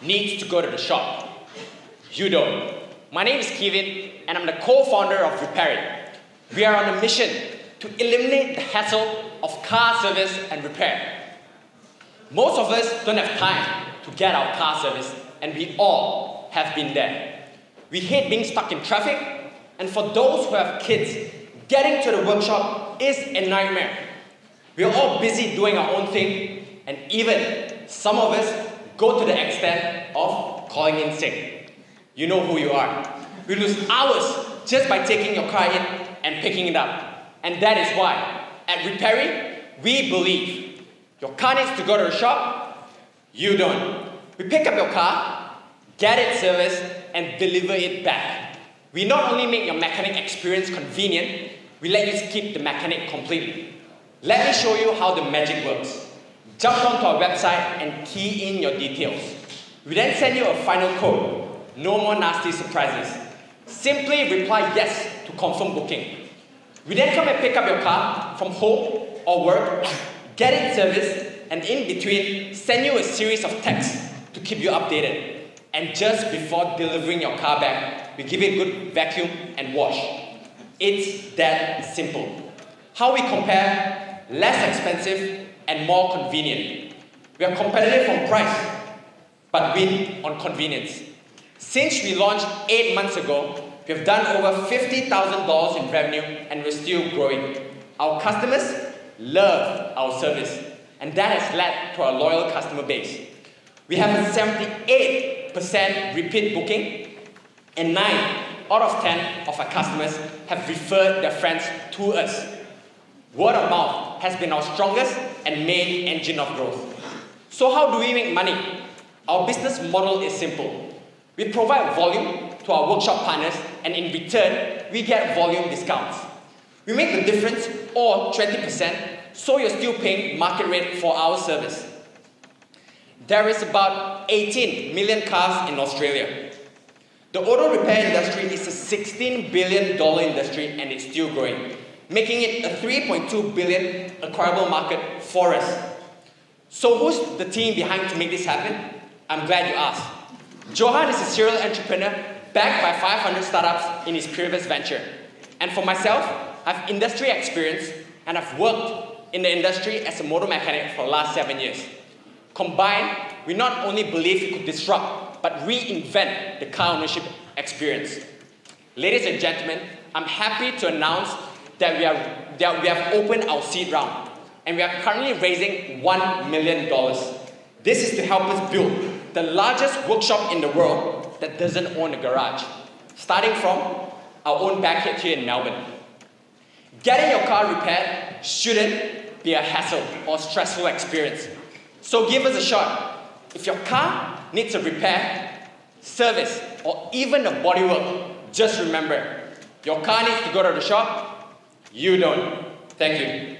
needs to go to the shop. You don't. My name is Qivin, and I'm the co-founder of Repairy. We are on a mission to eliminate the hassle of car service and repair. Most of us don't have time to get our car service, and we all have been there. We hate being stuck in traffic, and for those who have kids, getting to the workshop is a nightmare. We are all busy doing our own thing, and even some of us go to the extent of calling in sick. You know who you are. We lose hours just by taking your car in and picking it up. And that is why, at Repairy, we believe your car needs to go to the shop, you don't. We pick up your car, get it serviced, and deliver it back. We not only make your mechanic experience convenient, we let you keep the mechanic completely. Let me show you how the magic works. Jump onto our website and key in your details. We then send you a final code. No more nasty surprises. Simply reply yes to confirm booking. We then come and pick up your car from home or work, get it serviced, and in between, send you a series of texts to keep you updated. And just before delivering your car back, we give it a good vacuum and wash. It's that simple. How we compare? Less expensive and more convenient. We are competitive on price, but win on convenience. Since we launched 8 months ago, we have done over $50,000 in revenue and we're still growing. Our customers love our service, and that has led to our loyal customer base. We have a 78% repeat booking, and 9 out of 10 of our customers have referred their friends to us. Word of mouth has been our strongest and main engine of growth. So how do we make money? Our business model is simple. We provide volume to our workshop partners, and in return, we get volume discounts. We make the difference, or 20%, so you're still paying market rate for our service. There is about 18 million cars in Australia. The auto repair industry is a $16 billion industry, and it's still growing, making it a $3.2 billion acquirable market for us. So who's the team behind to make this happen? I'm glad you asked. Johan is a serial entrepreneur backed by 500 startups in his previous venture. And for myself, I have industry experience, and I've worked in the industry as a motor mechanic for the last 7 years. Combined, we not only believe we could disrupt, but reinvent the car ownership experience. Ladies and gentlemen, I'm happy to announce that we have opened our seed round, and we are currently raising $1 million. This is to help us build the largest workshop in the world that doesn't own a garage, starting from our own backyard here in Melbourne. Getting your car repaired shouldn't be a hassle or stressful experience. So give us a shot. If your car needs a repair, service, or even a bodywork, just remember, your car needs to go to the shop, you don't. Thank you.